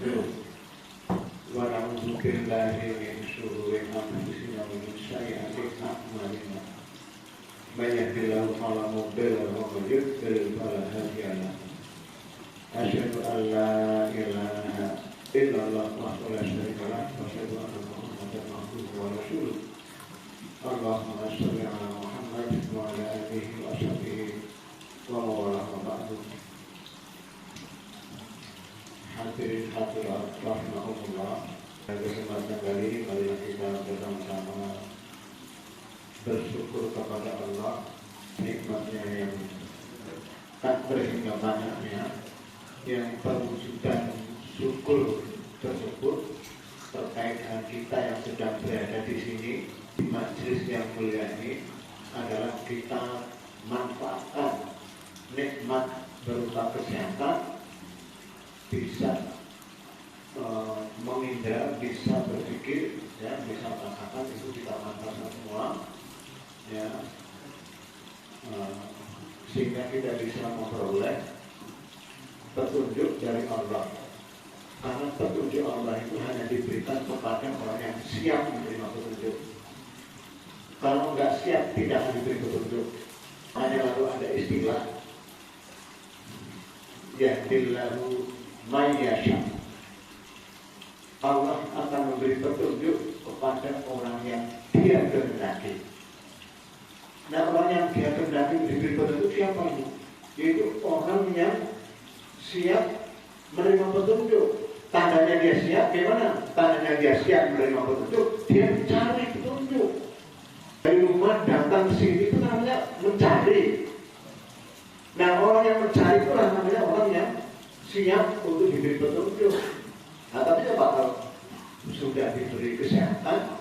ونستغفره ونعوذ بالله من شرور أنفسنا ومن سيئات أعمالنا من يهد الله فلا مضل له ومن يضلل فلا هادي له أشهد أن لا إله إلا الله وحده لا شريك له وأشهد أن محمدا عبده ورسوله اللهم صل على محمد وعلى آله وصحبه ومن والاه وبعد. Hadirin hadirat rahimahumullah, pada kesempatan kali ini marilah kita bersama-sama bersyukur kepada Allah nikmatnya yang tak berhingga banyaknya, yang perwujudan syukur tersebut terkait dengan kita yang sedang berada di sini di majelis yang mulia ini adalah kita manfaatkan nikmat berupa kesehatan, bisa mengindra, bisa berpikir, ya, bisa merasakan, itu kita manfaatkan semua, ya, sehingga kita bisa memperoleh petunjuk dari Allah. Karena petunjuk Allah itu hanya diberikan kepada orang yang siap menerima petunjuk. Kalau nggak siap, tidak akan diberi petunjuk. Hanya lalu ada istilah yahdillahu mayyasha. Allah akan memberi petunjuk kepada orang yang Dia kehendaki. Nah, orang yang Dia kehendaki diberi petunjuk siapa itu? Yaitu orang yang siap menerima petunjuk. Tandanya dia siap, gimana? Tandanya dia siap menerima petunjuk, dia mencari petunjuk. Dari rumah datang ke sini itu namanya mencari. Nah, orang yang mencari itu namanya orang yang siap untuk diberi petunjuk. Nah, tapi apa kalau sudah diberi kesehatan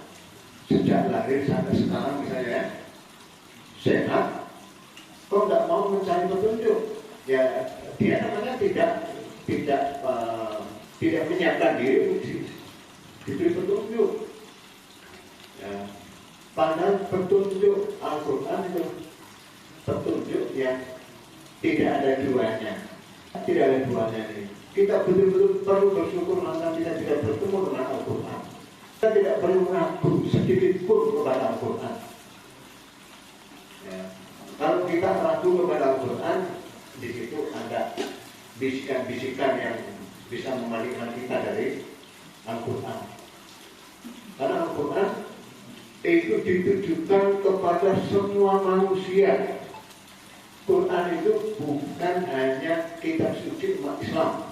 sejak lahir sampai sekarang misalnya sehat, kok nggak mau mencari petunjuk? Ya, dia namanya tidak menyiapkan diri untuk diberi petunjuk. Ya, padahal petunjuk Al-Quran itu petunjuk yang tidak ada duanya. Tidak ada duanya ini. Kita betul-betul perlu bersyukur karena kita tidak bertemu dengan Al-Quran. Kita tidak perlu ragu sedikit pun kepada Al-Quran. Ya. Kalau kita ragu kepada Al-Quran, di situ ada bisikan-bisikan yang bisa memalingkan kita dari Al-Quran. Karena Al-Quran itu ditujukan kepada semua manusia. Quran itu bukan hanya kitab suci umat Islam.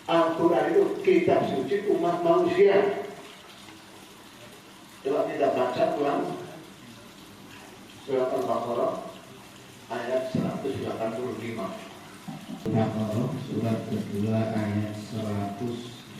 Al-Quran itu kitab suci umat manusia. Coba kita baca ulang surat Al-Baqarah ayat 185. Al-Baqarah surat kedua ayat 185.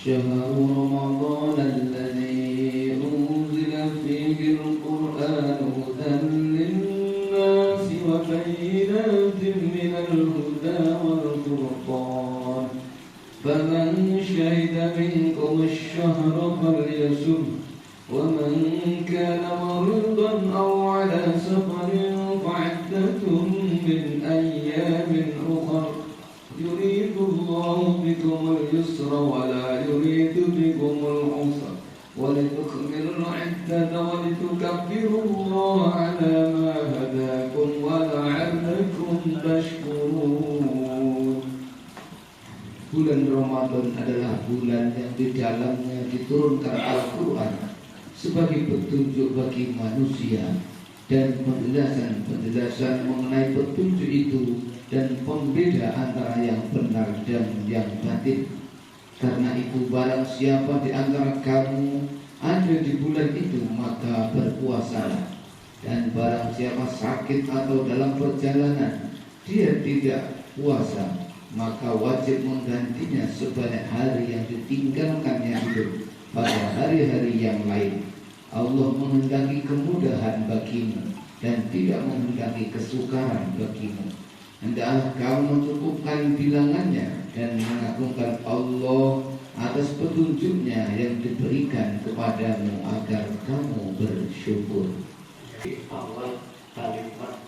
Syahrul Ramadan alladzi unzila fihi al-Qur'an hudan lin-nasi wa bayyinatin minal huda wal furqan. Faman shahida minkum ash-shahra falyasum wa man kana maridan aw 'ala safarin fa'iddatun min ayyamin ukhra. يريد الله بكم اليسر ولا يريد بكم العسر ولتكملوا العدة ولتكبروا الله على ما هداكم ولعلكم تشكرون. Bulan Ramadan adalah bulan yang di dalamnya diturunkan Al-Quran sebagai petunjuk bagi manusia dan penjelasan mengenai petunjuk itu dan pembeda antara yang benar dan yang batin. Karena itu barang siapa di antara kamu ada di bulan itu maka berpuasalah. Dan barang siapa sakit atau dalam perjalanan dia tidak puasa maka wajib menggantinya sebanyak hari yang ditinggalkannya hidup pada hari-hari yang lain. Allah menghendaki kemudahan bagimu dan tidak menghendaki kesukaran bagimu. Hendaklah kamu mencukupkan bilangannya dan mengagungkan Allah atas petunjuknya yang diberikan kepadamu agar kamu bersyukur. Di awal kalimat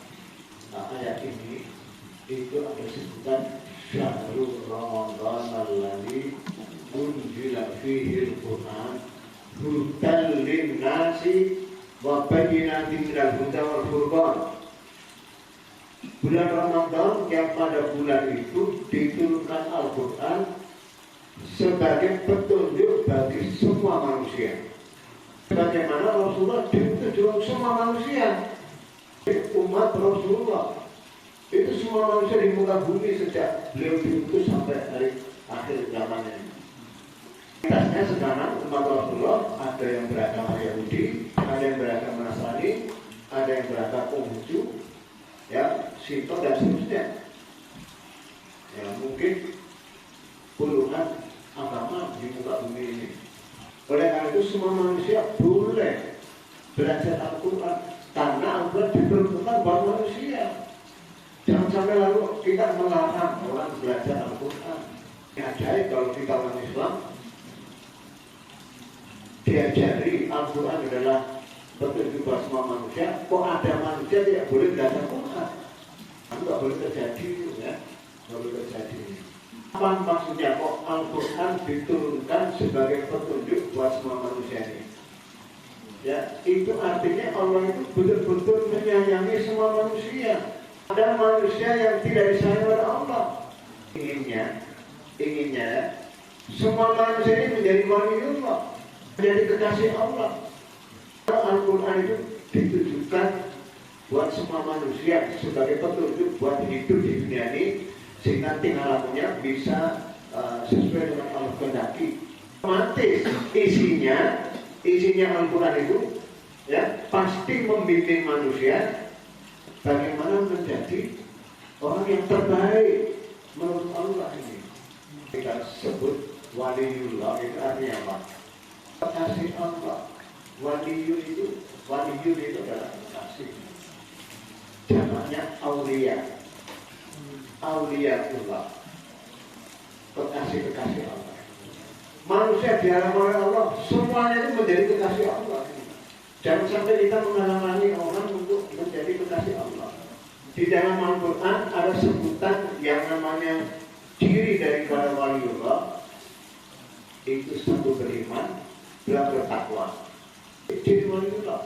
ayat ini itu ada sebutan syahrul Ramadan alladzi unzila fihi al-Qur'an hudan lin-nasi wa bayyinatin minal huda wal furqan. Bulan Ramadan yang pada bulan itu diturunkan Al-Quran sebagai petunjuk bagi semua manusia. Bagaimana Rasulullah diutus untuk semua manusia, umat Rasulullah itu semua manusia di muka bumi sejak beliau diutus sampai hari akhir zamannya. Tasnya sekarang umat Rasulullah ada yang beragama Yahudi, ada yang beragama Nasrani, ada yang beragama Konghucu, ya, Sinto dan seterusnya. Ya mungkin puluhan agama di muka bumi ini. Oleh karena itu semua manusia boleh belajar Al-Quran karena Al-Quran diperuntukkan buat manusia. Jangan sampai lalu kita melarang orang belajar Al-Quran. Ajaib kalau kita orang Islam diajari Al-Quran adalah petunjuk buat semua manusia. Kok ada manusia tidak boleh belajar Al-Quran? Itu tidak boleh terjadi, ya. Tidak boleh terjadi. Apa maksudnya kok Al-Quran diturunkan sebagai petunjuk buat semua manusia ini? Ya, itu artinya Allah itu betul-betul menyayangi semua manusia. Ada manusia yang tidak disayang oleh Allah. Inginnya semua manusia ini menjadi waliullah, menjadi kekasih Allah. Al-Quran itu ditujukan buat semua manusia sebagai petunjuk buat hidup di dunia ini, sehingga tingkah lakunya bisa sesuai dengan Allah kehendaki. Otomatis isinya Al-Quran itu ya pasti membimbing manusia bagaimana menjadi orang yang terbaik menurut Allah ini. Kita sebut waliullah itu artinya apa? Kekasih Allah. Waliyul itu adalah kekasih. Jamaknya aulia. Auliaullah, kekasih Allah. Manusia dialam oleh Allah, semuanya itu menjadi kekasih Allah. Jangan sampai kita menghalangi orang untuk menjadi kekasih Allah. Di dalam Al-Quran ada sebutan yang namanya ciri daripada waliullah, itu satu beriman, dua bertakwa. Ciri waliullah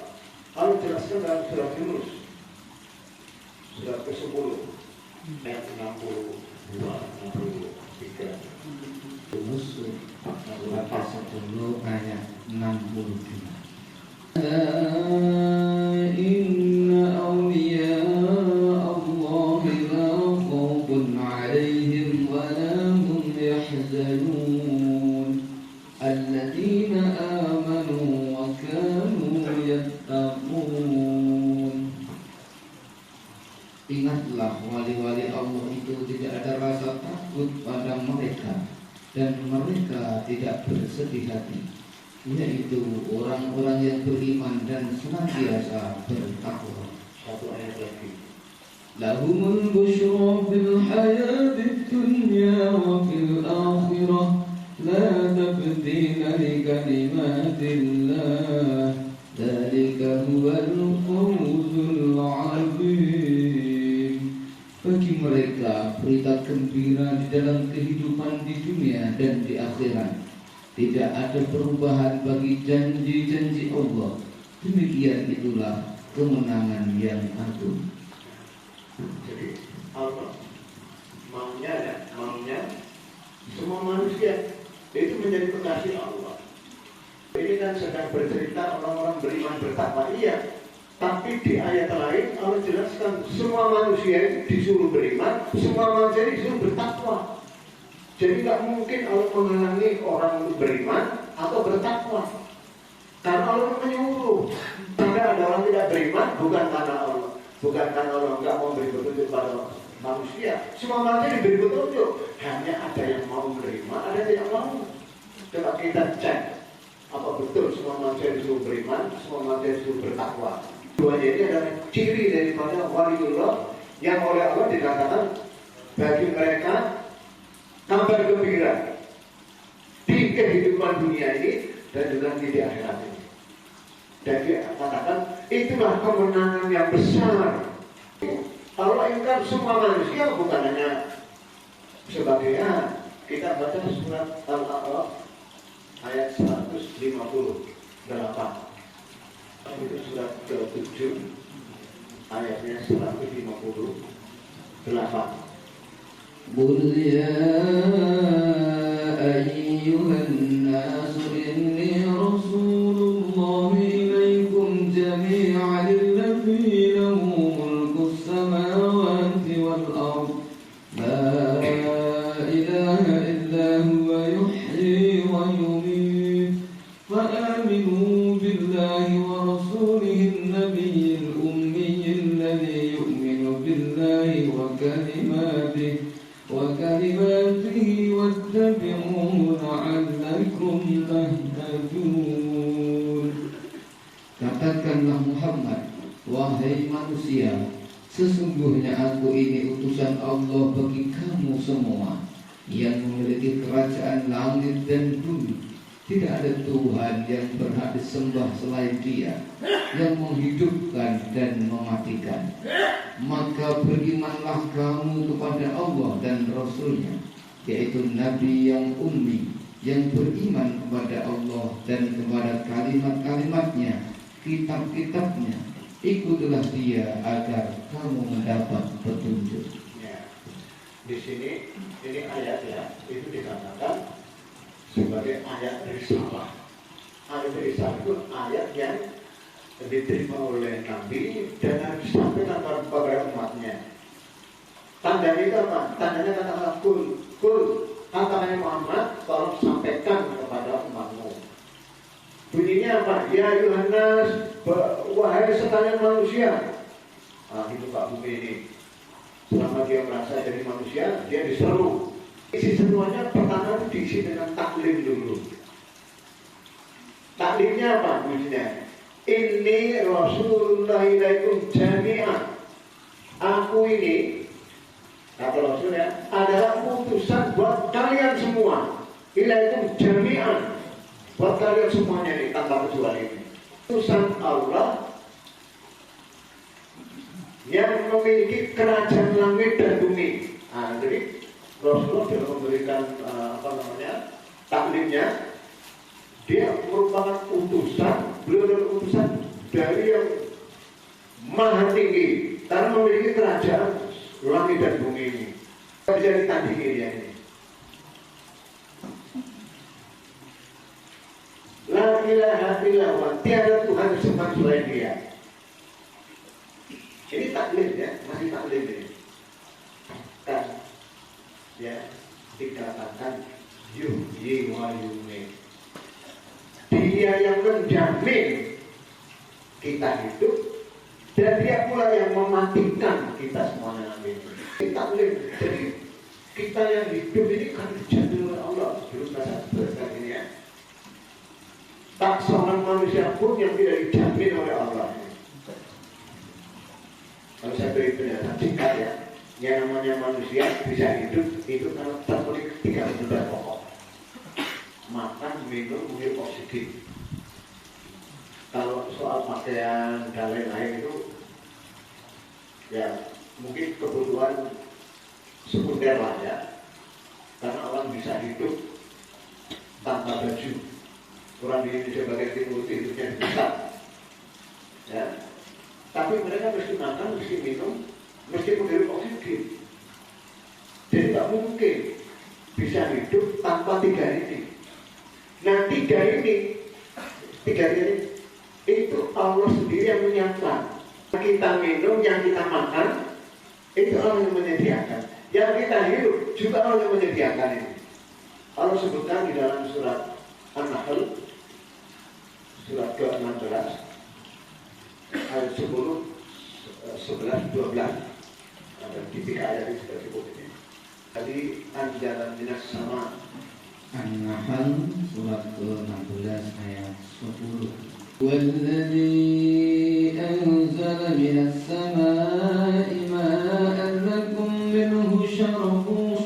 Allah jelaskan dalam surat Yunus, surat ke-10 ayat 62, 63. Yunus surat ke-10 ayat 62. Inna awliya Allah la khawfun alaihim wa la hum yahzanun alladzina amanu wa kanu yattaqun. Ingatlah wali-wali Allah itu tidak ada rasa takut pada mereka dan mereka tidak bersedih hati, yaitu orang-orang yang beriman dan senantiasa bertakwa. Satu ayat lagi. Lahumul busyra fil hayatid dunya wa fil akhirah la tabdila li kalimatillah dzalika huwal fawzul 'azim. Bagi mereka berita gembira di dalam kehidupan di dunia dan di akhirat. Tidak ada perubahan bagi janji-janji Allah. Demikian itulah kemenangan yang agung. Jadi Allah maunya semua manusia itu menjadi kekasih Allah. Ini kan sedang bercerita orang-orang beriman bertakwa, iya. Tapi di ayat lain Allah jelaskan semua manusia itu disuruh beriman, semua manusia disuruh bertakwa. Jadi tidak mungkin Allah menghalangi orang untuk beriman atau bertakwa. Karena Allah menyuruh. Sampai ada orang tidak beriman bukan karena Allah, bukan karena Allah nggak mau beri petunjuk pada manusia. Semua manusia diberi petunjuk. Hanya ada yang mau menerima, ada yang tidak mau. Coba kita cek apa betul semua manusia disuruh beriman, semua manusia disuruh bertakwa. Dua ini adalah ciri daripada waliullah yang oleh Allah dikatakan bagi mereka kabar gembira di kehidupan dunia ini dan juga di akhirat ini. Jadi katakan itulah kemenangan yang besar. Allah ingkar semua manusia, bukan hanya sebagian. Kita baca surat Al-A'raf ayat 158. Itu surat ke-7 ayatnya 158. قل يا أيها الناس إني رسول الله إليكم جميعا الذي له ملك السماوات والأرض لا إله إلا هو يحيي ويميت فآمنوا بالله ورسوله النبي الأمي الذي يؤمن بالله وكلماته واتبعوه لعلكم تهتدون. Katakanlah Muhammad, wahai manusia, sesungguhnya aku ini utusan Allah bagi kamu semua yang memiliki kerajaan langit dan bumi. Tidak ada Tuhan yang berhak disembah selain Dia, yang menghidupkan dan mematikan. Maka berimanlah kamu kepada Allah dan Rasul-Nya, yaitu Nabi yang ummi, yang beriman kepada Allah dan kepada kalimat-kalimatnya, kitab-kitabnya. Ikutilah Dia agar kamu mendapat petunjuk. Ya. Di sini ini ayat ya, itu dikatakan sebagai ayat risalah. Ayat risalah itu ayat yang diterima oleh Nabi dan harus disampaikan kepada umatnya. Tandanya itu apa? Tandanya kata-kata kul, kata Muhammad, tolong sampaikan kepada umatmu. Bunyinya apa? Ya Yohanes, wahai sekalian manusia. Itu Pak Bumi ini. Selama dia merasa jadi manusia, dia diseru. Isi seruannya pertama itu diisi dengan taklim dulu. Taklimnya apa bunyinya? Ini Rasulullah ilaikum jami'an. Aku ini, kata Rasulnya, adalah utusan buat kalian semua. Ilaikum jami'an. Buat kalian semuanya ini, tanpa kecuali ini. Utusan Allah yang memiliki kerajaan langit dan bumi. Jadi Rasulullah dalam memberikan taklimnya, dia merupakan utusan, beliau adalah utusan dari yang maha tinggi karena memiliki kerajaan langit dan bumi ini. Bisa ditandingi dia ini. La ilaha illallah, tiada Tuhan disembah selain Dia. Ini taklim ya, masih taklim ini. Dan ya, dikatakan yuhyi wa yumiit. Dia yang menjamin kita hidup dan Dia pula yang mematikan kita semuanya nanti. Taklim. Jadi kita yang hidup ini kan dijamin oleh Allah. Terus saya sebutkan ini ya. Tak seorang manusia pun yang tidak dijamin oleh Allah. Kalau saya beri penjelasan singkat ya, yang namanya manusia bisa hidup itu kalau terpenuhi 3 kebutuhan pokok: makan, minum, menghirup oksigen. Kalau soal pakaian dan lain-lain itu ya mungkin kebutuhan sekunder lah ya, karena orang bisa hidup tanpa baju. Orang di Indonesia bagian timur hidupnya bisa ya, tapi mereka mesti makan, mesti minum, mesti menghirup oksigen. Jadi tak mungkin bisa hidup tanpa 3 ini. Nah 3 ini itu Allah sendiri yang menyiapkan. Kita minum, yang kita makan, itu Allah yang menyediakan. Yang kita hidup juga Allah yang menyediakan ini. Allah sebutkan di dalam surat An-Nahl, surat ke-16, ayat 10, 11, 12. Ada 3 ayat ini sudah cukup ini. Tadi anjalan minas sama. An-Nahl surat ke-16 ayat 10. Walladzi anzala minas samaa'i ma'an lakum minhu syarabun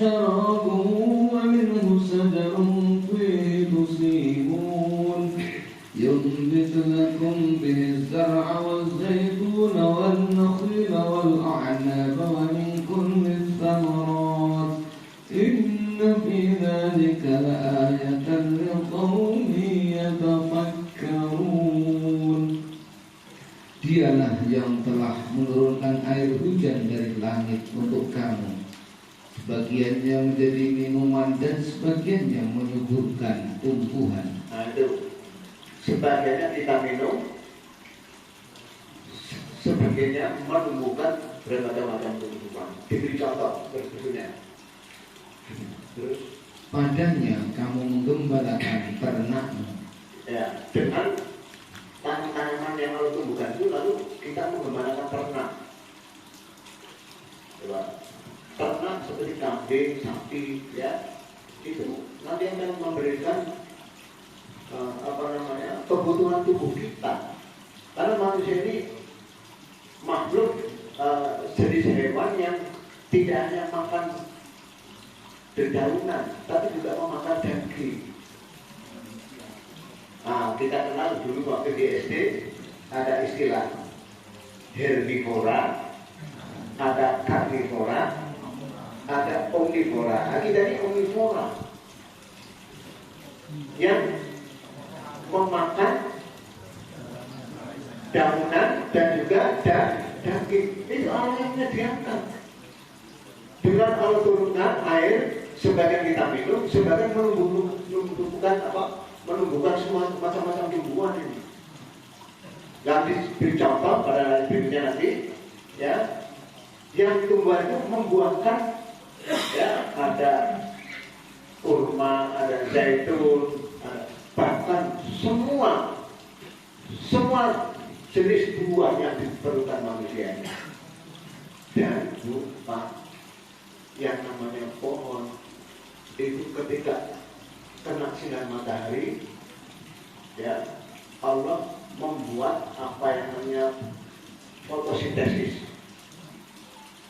wa minhu sajarun fihi tusibun yunbitu lakum bihi az-zar'a waz-zaytuna wan-nakhila wal-a'naba sebagiannya menjadi minuman dan sebagiannya menyuburkan tumbuhan. Nah itu, sebagiannya kita minum, sebagiannya menumbuhkan berbagai macam tumbuhan. Diberi contoh berikutnya. Terus Padanya kamu menggembalakan ternakmu. ya, dengan tanaman yang lalu tumbuhkan itu, lalu kita menggembalakan ternak. Coba, ternak seperti kambing, sapi, ya, itu nanti akan memberikan kebutuhan tubuh kita. Karena manusia ini makhluk jenis hewan yang tidak hanya makan dedaunan, tapi juga memakan daging. Nah, kita kenal dulu waktu di SD ada istilah herbivora, ada karnivora, ada omnivora. Nah, kita ini omnivora yang memakan daunan dan juga daging. Itu Allah yang menyediakan. Dengan Allah turunkan air, sebagian kita minum, sebagian menumbuhkan semua macam-macam tumbuhan ini. Nanti beri contoh pada berikutnya nanti, ya, yang tumbuhan itu membuahkan, ya, ada kurma, ada zaitun, bahkan semua jenis buah yang diperlukan manusia ini. Dan lupa yang namanya pohon itu ketika kena sinar matahari, ya, Allah membuat apa yang namanya fotosintesis.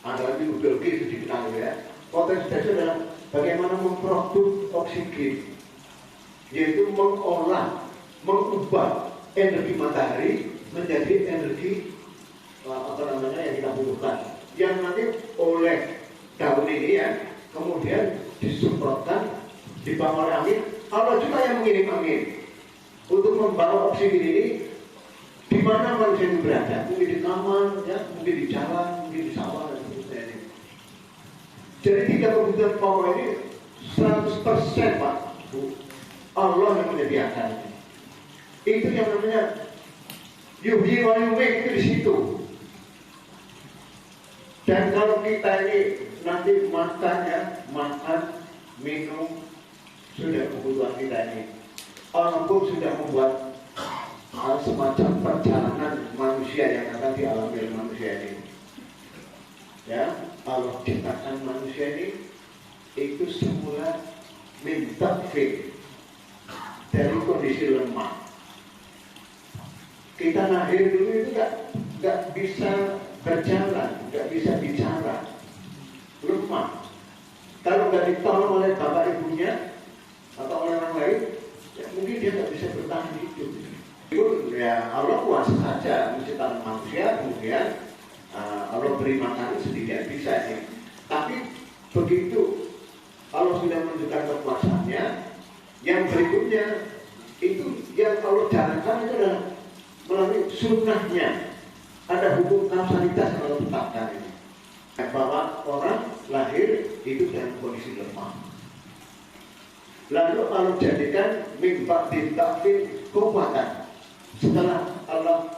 Ada di biologi itu dikenal, ya. Fotosintesis adalah bagaimana memproduksi oksigen, yaitu mengubah energi matahari menjadi energi yang kita butuhkan, yang nanti oleh daun ini, ya, kemudian disemprotkan, dibawa oleh angin. Allah juga yang mengirim angin untuk membawa oksigen ini di mana manusia itu berada, mungkin di kamar, ya, mungkin di jalan, mungkin di sawah, dan seterusnya. Jadi tiga kebutuhan pokok ini 100% Pak, Bu, Allah yang menyediakan. Itu yang namanya yuhyi wa yumiit, itu di situ. Dan kalau kita ini nanti makan, ya, makan, minum, sudah kebutuhan kita ini. Allah pun sudah membuat semacam perjalanan manusia yang akan dialami oleh manusia ini. Ya, Allah ciptakan manusia ini itu semula minta fit dari kondisi lemah. Kita lahir dulu itu nggak bisa berjalan, nggak bisa bicara, lemah. Kalau nggak ditolong oleh bapak ibunya atau oleh orang lain, ya mungkin dia nggak bisa bertahan hidup. Itu ya Allah kuasa saja menciptakan manusia, kemudian Allah beri makanan sedikit bisa ini. Tapi begitu Allah sudah menunjukkan kekuasaannya, yang berikutnya itu yang Allah jalankan itu adalah melalui sunnahnya. Ada hukum kausalitas yang Allah tetapkan ini, bahwa orang lahir itu dalam kondisi lemah. Lalu Allah jadikan mimpak ditafil kekuatan. Setelah Allah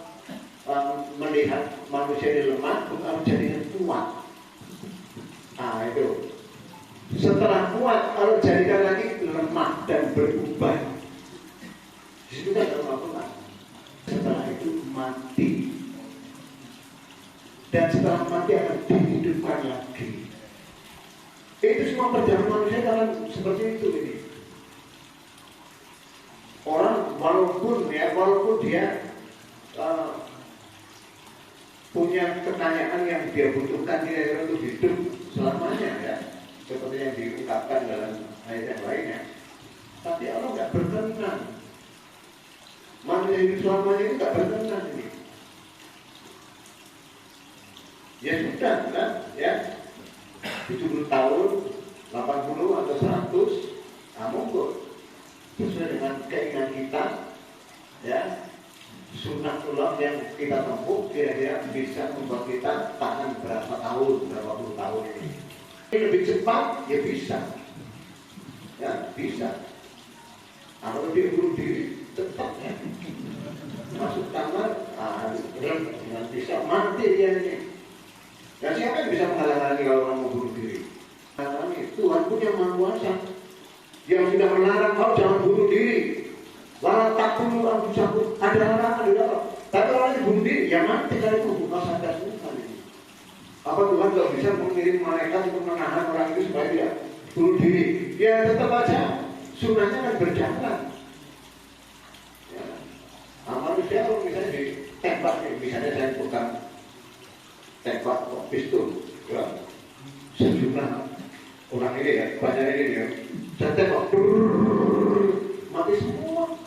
melihat manusia ini lemah, Allah jadikan kuat. Nah itu. Setelah kuat, Allah jadikan lagi lemah dan berubah. Di situ kan Allah. Setelah itu mati. Dan setelah mati akan dihidupkan lagi. Itu semua perjalanan manusia dalam seperti itu ini. Orang walaupun dia punya kekayaan yang dia butuhkan kira-kira untuk hidup selamanya, ya, seperti yang diungkapkan dalam ayat yang lainnya. Tapi Allah nggak berkenan. Manusia hidup selamanya itu nggak berkenan ini. Ya sudah kan, ya, 70 tahun, 80 atau 100, monggo. Sesuai dengan keinginan kita, ya, sunnatullah yang kita tempuh kira-kira bisa membuat kita tahan berapa tahun, berapa puluh tahun ini. lebih cepat, ya bisa. Ya, bisa. Kalau dia bunuh diri, tetap ya. Masuk kamar, dengan bisa mati dia ini. Dan siapa yang bisa menghalangi kalau orang mau bunuh diri? Tuhan punya Maha Kuasa yang sudah melarang kau jangan bunuh diri. Walau tak bunuh orang disambut, ada larangan di dalam. Tapi orang yang bunuh diri, ya mati kalau itu bukan sadar Tuhan ini. Apa Tuhan tidak bisa mengirim malaikat untuk menahan orang itu supaya dia bunuh diri? Ya tetap aja sunnahnya kan berjalan. Ya. Nah, manusia kalau misalnya ditembak, misalnya saya pegang tembak pistol, ya, sejumlah orang ini ya, banyak ini ya, saya tembak, mati semua.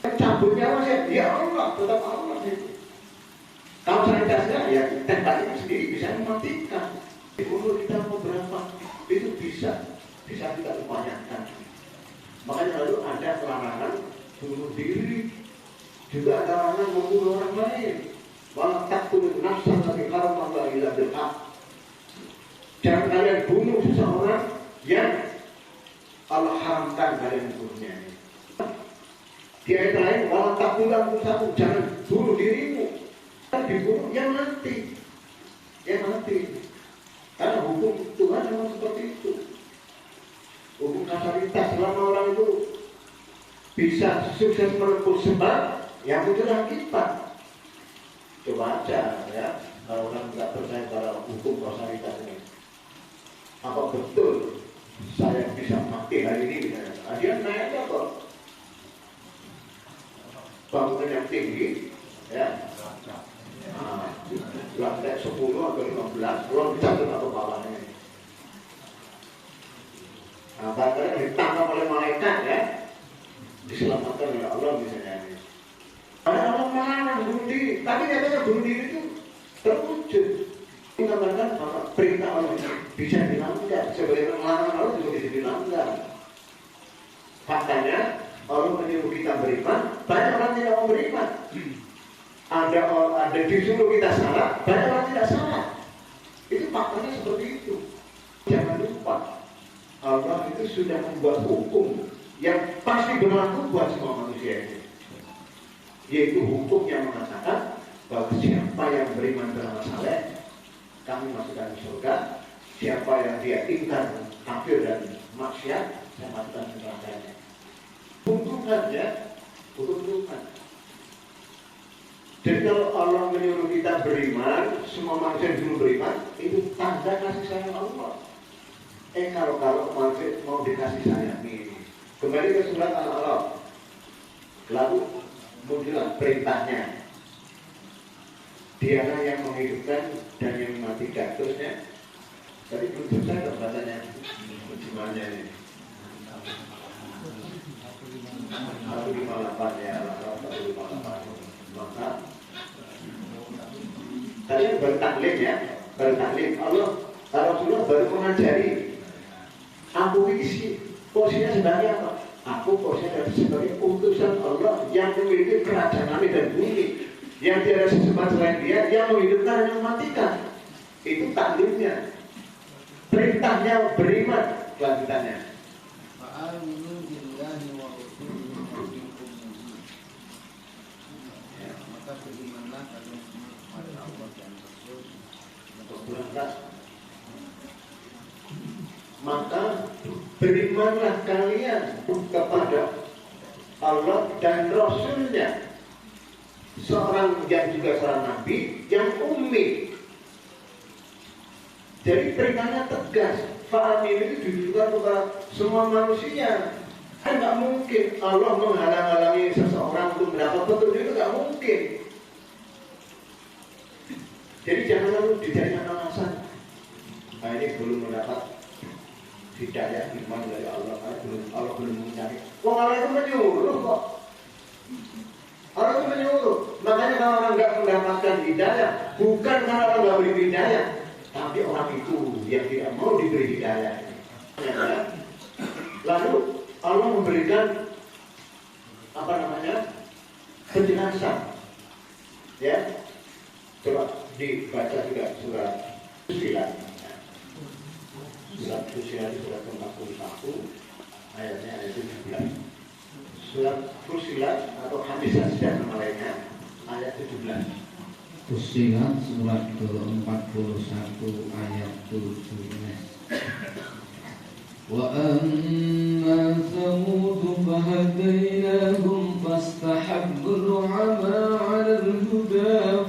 Cabut nyawa saya, ya Allah, tetap Allah itu. Kalau sanitasinya, ya tembakan sendiri bisa mematikan. Umur kita mau berapa, itu bisa kita upayakan. Makanya lalu ada larangan bunuh diri, juga ada larangan membunuh orang lain. Walau taqtulun nafsan allati harrama illa bil haqq. Jangan kalian bunuh seseorang yang Allah haramkan kalian membunuhnya. Di ayat lain, walau taqtulun nafsan, jangan bunuh dirimu. Kan dibunuh yang mati, karena hukum Tuhan memang seperti itu. Hukum kasaritas, selama orang itu bisa sukses menempuh sebab yang muncul akibat. Coba aja ya, kalau orang tidak percaya pada hukum kasaritas ini, apa betul saya bisa mati hari ini? Dia naiknya kok bangunan yang tinggi, ya. Lantai 10 atau 15, belum jatuh atau bawahnya. Nah, bahkan ditangkap oleh malaikat ya, diselamatkan oleh Allah misalnya. Ada orang melarang bunuh diri, tapi katanya bunuh diri itu terwujud. Dikatakan perintah Allah bisa dilanggar, sebagai larangan Allah juga bisa dilanggar. Faktanya Allah menyuruh kita beriman, banyak orang tidak mau beriman. Ada disuruh kita salah, banyak orang tidak salah. Itu faktanya seperti itu. Jangan lupa, Allah itu sudah membuat hukum yang pasti berlaku buat semua manusia ini. Yaitu hukum yang mengatakan bahwa siapa yang beriman beramal saleh, kami masukkan ke surga. Siapa yang dia ingkar, kafir dan maksiat, saya masukkan ke neraka. Hukuman ya, hukum. Jadi kalau Allah menyuruh kita beriman, semua manusia disuruh beriman, itu tanda kasih sayang Allah. Kalau manusia mau dikasih sayang ini, kembali ke surat Al-A'raf, lalu muncullah perintahnya. Dialah yang menghidupkan dan yang mematikan. Terusnya, tadi belum selesai dong katanya, gimana ini? 158 ya, Al-A'raf 158. Maka saya baru taklim ya, Allah Rasulullah baru mengajari. Aku ini posisinya sebagai apa? Aku posisinya sebagai utusan Allah yang memiliki kerajaan langit dan bumi, yang tiada sesembahan selain Dia, yang menghidupkan dan mematikan. Itu taklimnya. Perintahnya beriman. Kelanjutannya. Berimanlah kalian semua kepada Allah dan Rasul. Maka berimanlah kalian kepada Allah dan Rasulnya, seorang yang juga seorang nabi yang ummi. Jadi perintahnya tegas. Fa'amin itu ditujukan kepada semua manusia. Kan nggak mungkin Allah menghalang-halangi seseorang untuk mendapat petunjuk, itu nggak mungkin. Jadi jangan lalu dijadikan alasan. Nah ini belum mendapat hidayah iman dari Allah, Allah belum mencari. Wong Allah itu menyuruh kok. Allah itu menyuruh. Makanya kalau orang nggak mendapatkan hidayah, bukan karena orang nggak beri hidayah, tapi orang itu yang tidak mau diberi hidayah. Lalu Allah memberikan penjelasan. Ya, coba dibaca juga surat 9. Surat Fussilat surat ke-41 ayatnya ayat 17. Surat Fussilat atau Hamisah dan lainnya ayat 17. Fussilat surat ke-41 ayat 17. Wa amma Thamud fahadainahum fastahabbul 'ama 'alal huda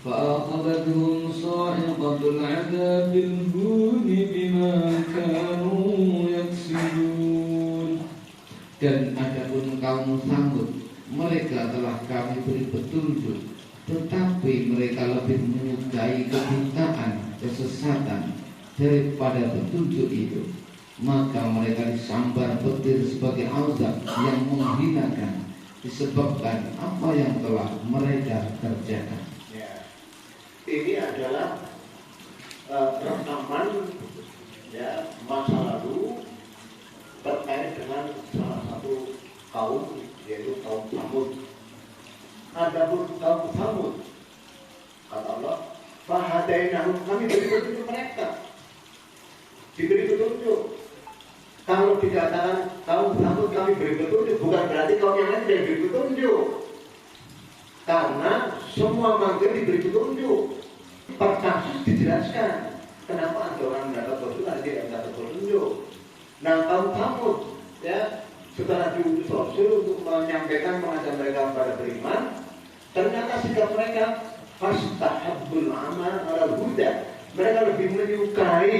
فأخذتهم صاعقة العذاب الهون بما كانوا يكسبون. Dan adapun kaum Tsamud, mereka telah kami beri petunjuk, tetapi mereka lebih menyukai kebutaan, kesesatan daripada petunjuk itu. Maka mereka disambar petir sebagai azab yang menghinakan disebabkan apa yang telah mereka kerjakan. Ini adalah rekaman ya, masa lalu terkait dengan salah satu kaum, yaitu kaum Tsamud. Adapun kaum Tsamud, kata Allah, fahadainahum, kami beri petunjuk mereka, diberi petunjuk. Kalau dikatakan kaum Tsamud kami beri petunjuk, bukan berarti kaum yang lain tidak diberi petunjuk. Karena semua manggil diberi petunjuk. Per kasus dijelaskan kenapa ada orang mendapat petunjuk, ada tidak mendapat petunjuk. Nah, kaum Tsamud ya, setelah diutus Rasul untuk menyampaikan pengajaran mereka kepada beriman, ternyata sikap mereka fastahabbul 'ama 'alal huda. Mereka lebih menyukai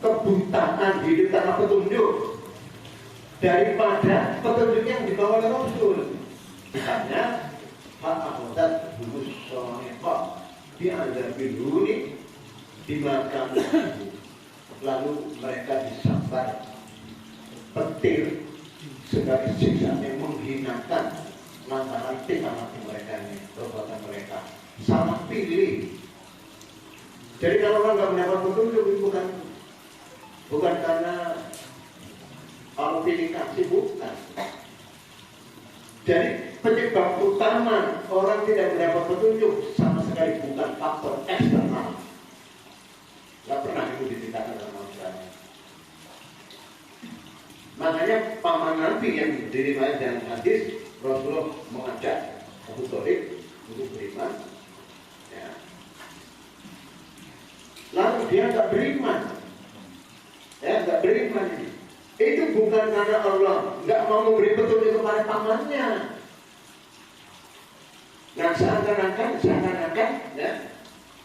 kebutaan hidup tanpa petunjuk daripada petunjuk yang dibawa oleh Rasul. Misalnya fa'akhadhat humus shaiqah bi'adzabil huni bima kanu yaksibun. Lalu mereka disambar petir sebagai siksaan yang menghinakan lantaran tingkah laku mereka ini, perbuatan mereka salah pilih. Jadi kalau orang nggak mendapat petunjuk itu bukan karena kalau pilih kasih, bukan. Jadi penyebab utama orang tidak mendapat petunjuk sama sekali bukan faktor eksternal. Nggak pernah itu diceritakan dalam Al-Quran. Makanya paman Nabi yang diriwayatkan dalam hadis, Rasulullah mengajak Abu Thalib untuk beriman. Ya. Lalu dia nggak beriman. Ya, nggak beriman ini. Itu bukan karena Allah nggak mau memberi petunjuk kepada pamannya. Nah, seakan-akan ya,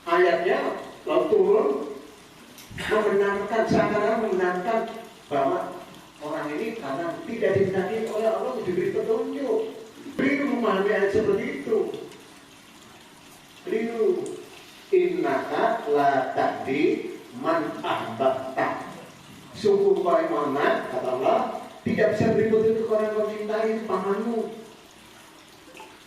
ayatnya lalu turun membenarkan bahwa orang ini karena tidak dikehendaki oleh Allah diberi petunjuk. Keliru memahami ayat seperti itu. Keliru. Innaka la tahdi man ahbabta. Sungguh kau Muhammad, kata Allah, tidak bisa beri petunjuk kepada kau cintai pamanmu.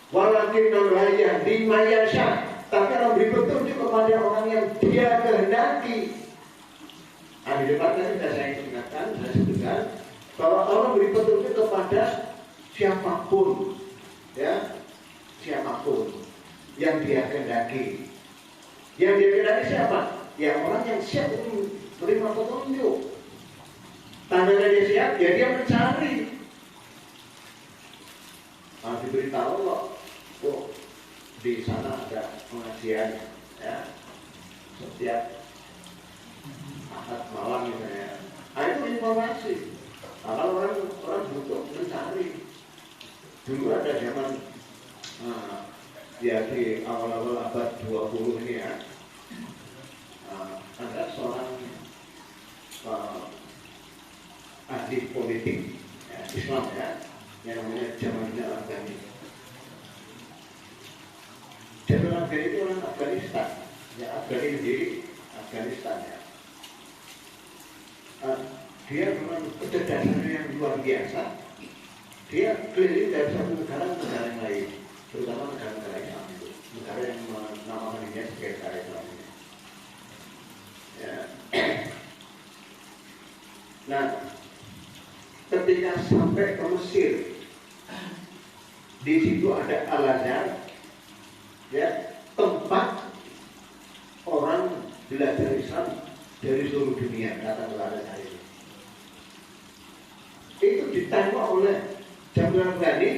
Walakin Allah yahdi man yasha, tapi Allah beri petunjuk kepada orang yang Dia kehendaki. Di depan tadi sudah saya ingatkan, saya sebutkan bahwa Allah beri petunjuk kepada siapapun, ya, siapapun yang Dia kehendaki. Yang Dia kehendaki siapa? Ya orang yang siap untuk menerima petunjuk. Tandanya dia siap, ya dia mencari. Nah, diberitahu kok, di sana ada pengajian, ya, setiap Ahad malam misalnya. Nah, itu informasi. Nah, kalau orang butuh mencari. Dulu ada zaman, ya di awal-awal abad 20 ini ya, ada seorang ahli politik ya, Islam ya, yang namanya Jamal Al-Afghani. Jamal Al-Afghani itu orang Afghanistan, ya, Afghani sendiri Afghanistan ya. Dia memang kecerdasan yang luar biasa. Dia keliling dari satu negara ke negara yang lain, terutama negara-negara Islam itu, negara yang menamakan dirinya sebagai negara Islam ini. Ya. Nah, ketika sampai ke Mesir, di situ ada Al-Azhar, ya, tempat orang belajar Islam dari seluruh dunia datang kepada saya. Itu ditengok oleh Jamilah Ghani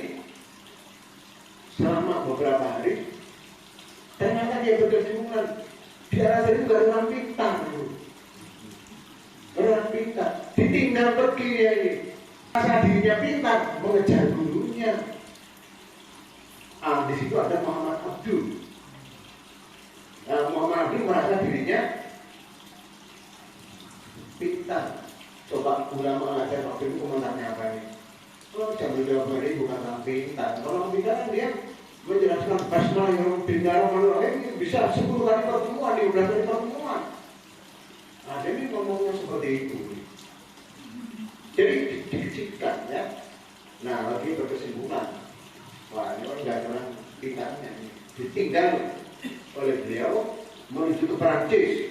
selama beberapa hari. Ternyata dia berkesimpulan dia rasa itu gak orang pintar, orang pintar, ditinggal pergi dia ini. Rasa dirinya pintar, mengejar gurunya. Di situ ada Muhammad Abdul. Muhammad Abdul merasa dirinya pintar. Coba ulama mengajar waktu itu komentarnya apa ini? Kalau Jamilah Ghani bukan orang pintar. Kalau orang pintar kan dia menjelaskan basmalah yang bintara ini bisa 10 kali pertemuan, 15 kali pertemuan. Nah, jadi ngomongnya seperti itu. Jadi dikecilkan ya. Nah, lagi berkesimpulan. Wah, ini orang nggak pernah pintarnya. Ditinggal oleh beliau menuju ke Perancis.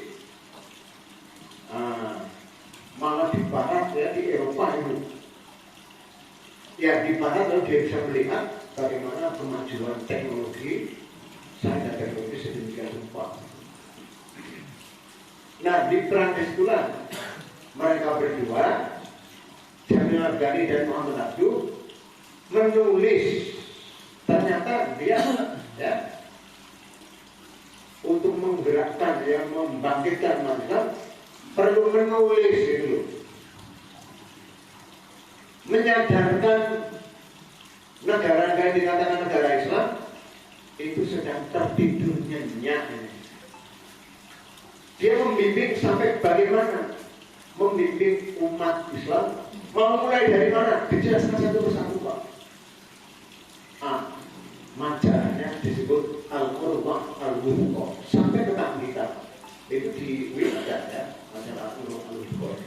Malah di barat ya, di Eropa itu. Ya, di barat lalu dia bisa melihat bagaimana kemajuan teknologi sains dan teknologi sedemikian rupa. Nah, di Perancis pula mereka berdua, Jamilah Ghani dan Muhammad Abdul, menulis. Ternyata dia ya, untuk menggerakkan, yang membangkitkan manusia perlu menulis itu, menyadarkan negara yang dikatakan negara Islam itu sedang tertidur nyenyak. Dia membimbing sampai bagaimana membimbing umat Islam. Mau mulai dari mana? Dijelaskan satu persatu, Pak. Majalahnya disebut Al-Qur'an Al-Wuqa sampai ke kita. Itu di Wilayah ya, majalah Al-Wuqa.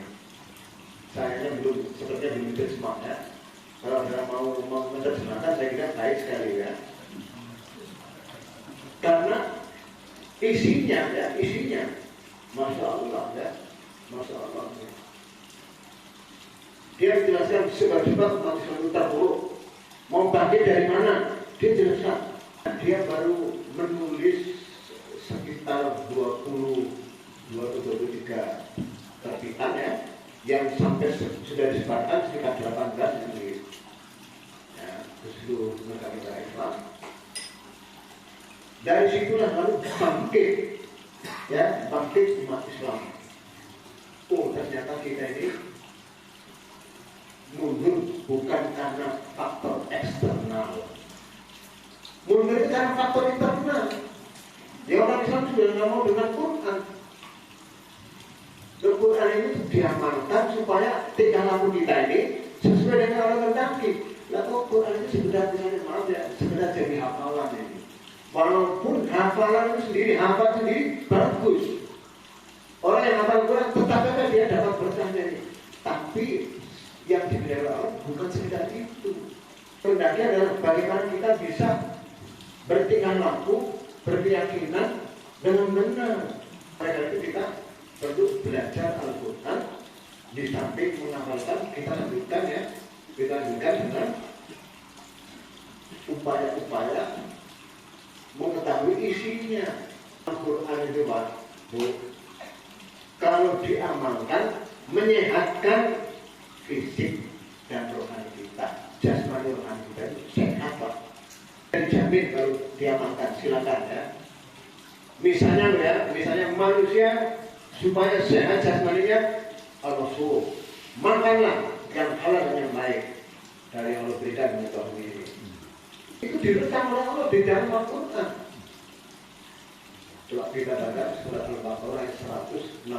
Sayangnya sepertinya belum diterjemahkan. Kalau anda mau menerjemahkan, saya kira baik sekali ya. Karena isinya, Masya Allah ya, Masya Allah. Ya. Dia menjelaskan sebab-sebab manusia itu terburuk. Mau bangkit dari mana? Dia jelaskan. Dia baru menulis sekitar 23 terbitan ya, yang sampai sudah disebarkan sekitar 18 yang di seluruh negara Islam. Dari situlah lalu bangkit umat Islam. Oh, ternyata kita ini mundur bukan karena faktor eksternal, mundur itu karena faktor internal. Ya, orang Islam sudah nggak mau dengan Quran. Quran ini diamalkan supaya tingkah laku kita ini sesuai dengan orang mendaki. Lalu Quran itu sekedar jadi hafalan ini. Walaupun hafalan itu sendiri, hafal sendiri bagus. Orang yang hafal Quran tetap saja dia dapat berkahnya ini. Tapi yang diberi Allah bukan sekedar itu. Hendaknya adalah bagaimana kita bisa bertingkah laku, berkeyakinan dengan benar. Oleh itu kita perlu belajar Al-Quran. Di samping menghafalkan, kita lanjutkan ya. Kita lanjutkan dengan upaya-upaya mengetahui isinya. Al-Quran itu Pak, Bu, kalau diamalkan menyehatkan fisik dan rohani kita, jasmani rohani kita itu sehat Pak. Dan jamin kalau diamalkan, silakan ya. Misalnya manusia supaya sehat jasmaninya, Allah suruh makanlah yang halal dan yang baik dari yang Allah berikan untuk ini. Itu direkam oleh Allah di dalam Al-Quran. Coba kita baca surat Al-Baqarah ayat 168.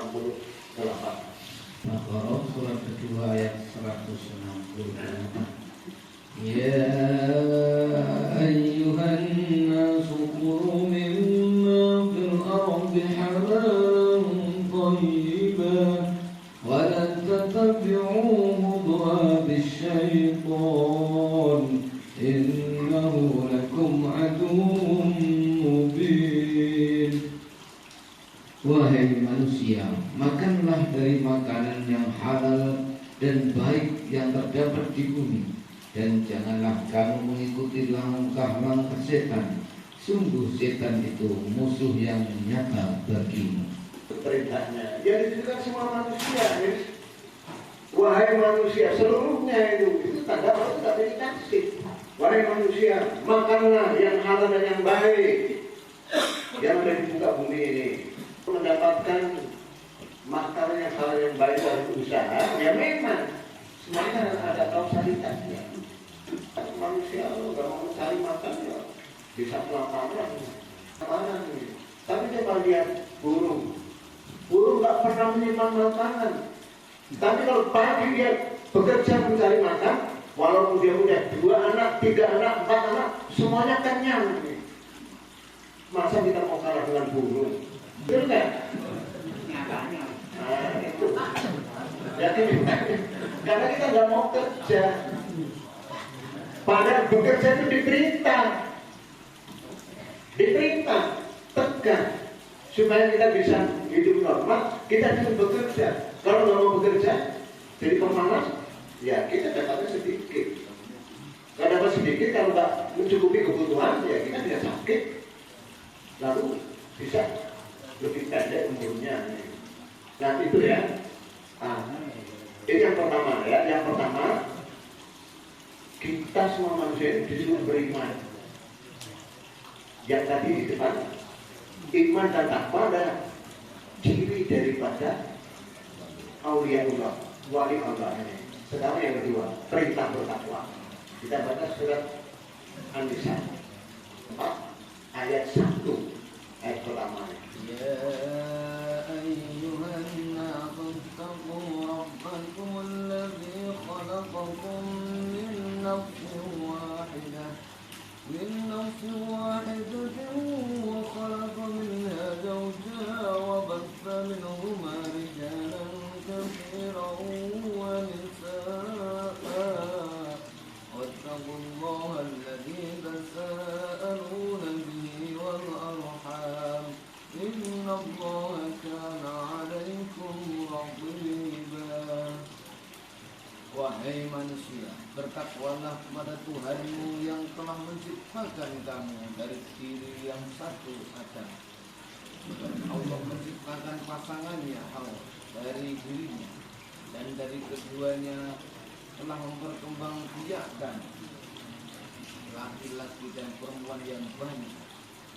Al-Baqarah surat kedua ayat 168. Ya ayyuhan nasu kulu mimma fil ardi halalan thayyiban wa la tattabi'u khutuwati syaitan innahu lakum aduwwun mubin. Wahai manusia, makanlah dari makanan yang halal dan baik yang terdapat di bumi, dan janganlah kamu mengikuti langkah-langkah setan. Sungguh setan itu musuh yang nyata bagimu. perintahnya. Ya ditujukan semua manusia, ya. Wahai manusia seluruhnya itu tanda kalau tidak dikasih. Wahai manusia, makanlah yang halal dan yang baik yang ada di muka bumi ini. Mendapatkan makanan yang halal yang baik dari usaha, ya memang semuanya ada kausalitasnya. Manusia kalau nggak mau cari makan ya bisa kelaparan. Tapi coba lihat burung nggak pernah menyimpan makanan. Tapi kalau pagi dia bekerja mencari makan, walaupun dia punya 2 anak, 3 anak, 4 anak, semuanya kenyang. Masa kita mau kalah dengan burung? Betul nggak? Nah, itu. Jadi, karena kita nggak mau kerja. Padahal bekerja itu diperintah, tegas, supaya kita bisa hidup normal. Kita bisa bekerja. Kalau nggak mau bekerja, jadi pemalas, ya kita dapatnya sedikit. Kalau dapat sedikit, kalau nggak mencukupi kebutuhan, ya kita bisa sakit. Lalu bisa lebih pendek umurnya. Nah itu ya. Ini yang pertama ya. Yang pertama, kita semua manusia disuruh beriman. Yang tadi di depan, iman dan takwa adalah ciri daripada auliaullah, wali Allah ini. Sekarang yang kedua, perintah bertakwa. Kita baca surat An-Nisa 4 ayat 1 ayat pertama. يا أيها الناس اتقوا ربكم الذي خلقكم من نفس واحدة وخلق منها زوجها وبث منهما رجالا كثيرا ونساء واتقوا الله الذي تساءلون به والأرحام إن الله كان عليكم رقيبا. Wahai manusia, bertakwalah kepada Tuhanmu yang telah menciptakan kamu dari diri yang satu saja. Allah menciptakan pasangannya Hawa dari dirinya, dan dari keduanya telah memperkembangbiakkan laki-laki dan perempuan yang banyak.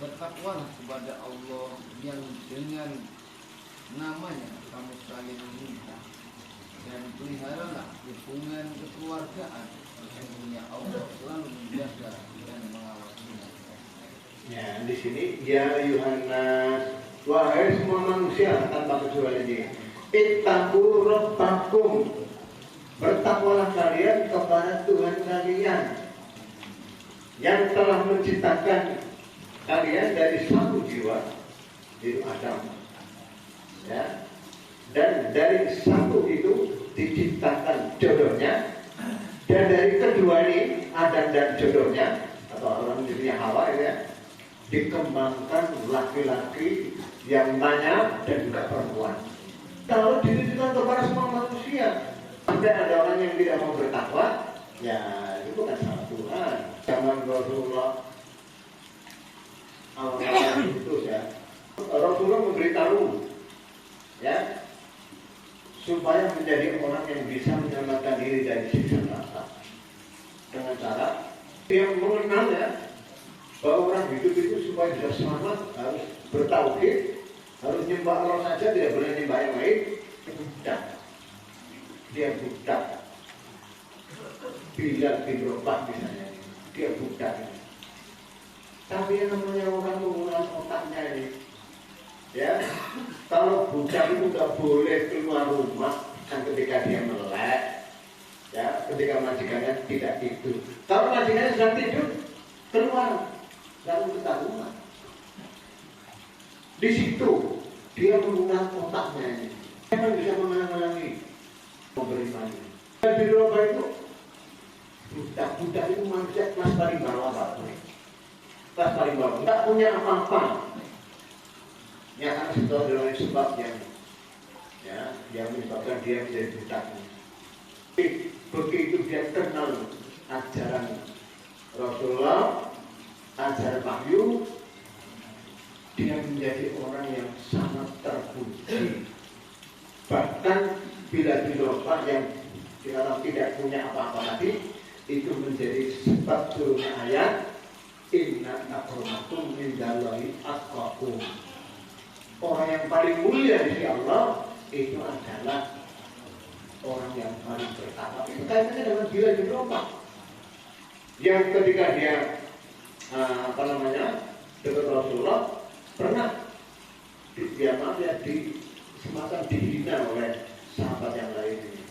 Bertakwalah kepada Allah yang dengan namanya kamu saling meminta, dan peliharalah hubungan kekeluargaan. Sesungguhnya Allah selalu menjaga dan mengawasinya. Ya, di sini ya Yohanes, wahai semua manusia tanpa kecuali ini, ittaqu rabbakum, bertakwalah kalian kepada Tuhan kalian yang telah menciptakan kalian dari satu jiwa, yaitu Adam. Ya. Dan dari satu itu diciptakan jodohnya, dan dari kedua ini Adam dan jodohnya atau orang jenisnya Hawa ya, dikembangkan laki-laki yang banyak dan juga perempuan. Kalau ditujukan kepada semua manusia, sampai ada orang yang tidak mau bertakwa, ya itu bukan salah Tuhan. Zaman Rasulullah awal-awal itu ya, Rasulullah memberitahu ya, supaya menjadi orang yang bisa menyelamatkan diri dari siksa neraka dengan cara yang mengenal ya, bahwa orang hidup itu supaya bisa selamat harus bertauhid, harus nyembah Allah saja, tidak boleh nyembah yang lain. Budak, dia budak. Bilal bin Rabah misalnya, dia budak. Tapi yang namanya orang menggunakan otaknya ini, ya, kalau budak itu nggak boleh keluar rumah kan ketika dia melek, ya, ketika majikannya tidak tidur. Kalau majikannya sedang tidur, keluar, lalu kita rumah. Di situ dia menggunakan otaknya ini, memang bisa menghalangi pemberian. Dan di Eropa itu budak itu manusia kelas paling bawah, kelas paling bawah, nggak punya apa-apa. Ya karena itu adalah sebab yang menyebabkan dia menjadi budak. Begitu dia kenal ajaran Rasulullah, ajaran wahyu, dia menjadi orang yang sangat terpuji. Bahkan bila didompa yang kalau tidak punya apa-apa lagi, itu menjadi sebab turun ayat inna akramakum indallahi atqakum. Orang yang paling mulia di sisi Allah itu adalah orang yang paling bertakwa. Itu kaitannya dengan Bilal bin Rabah. Yang ketika dia dekat Rasulullah, pernah dia di semacam dihina oleh sahabat yang lain ini.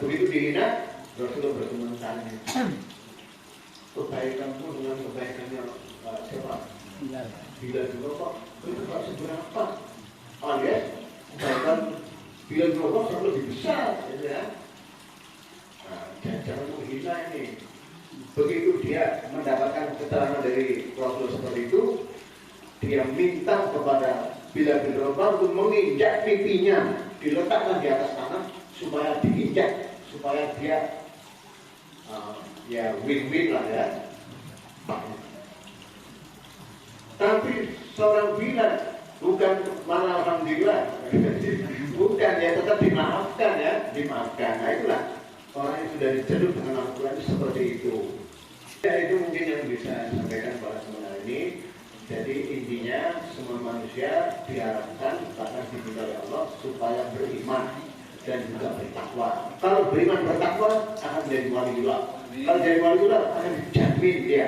Begitu dihina, Rasulullah berkomentar, kebaikanmu dengan kebaikannya siapa? Bilal bin Rabah itu tidak seberapa, alias kebaikan Bilal bin Rabah sangat lebih besar, ya. Jangan menghina ini. Begitu dia mendapatkan keterangan dari Rasul seperti itu, dia minta kepada Bilal bin Rabah untuk menginjak pipinya, diletakkan di atas tanah supaya diinjak, supaya dia ya win-win lah ya. Tapi seorang Bilal bukan malah alhamdulillah, bukan ya, tetap dimaafkan ya, dimaafkan. Nah itulah orang yang sudah dicelup dengan Al-Quran seperti itu. Ya, itu mungkin yang bisa sampaikan pada sebenarnya ini. Jadi intinya semua manusia diharapkan karena diminta oleh Allah supaya beriman dan juga bertakwa. Kalau beriman bertakwa akan menjadi waliullah. Kalau jadi waliullah akan dijamin dia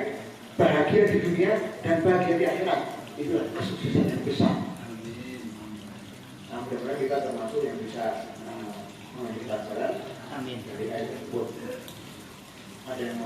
bahagia di dunia dan bahagia di akhirat. Itulah kesuksesan yang besar. Nah, mudah-mudahan kita termasuk yang bisa mengambil pelajaran dari ayat tersebut. Ada yang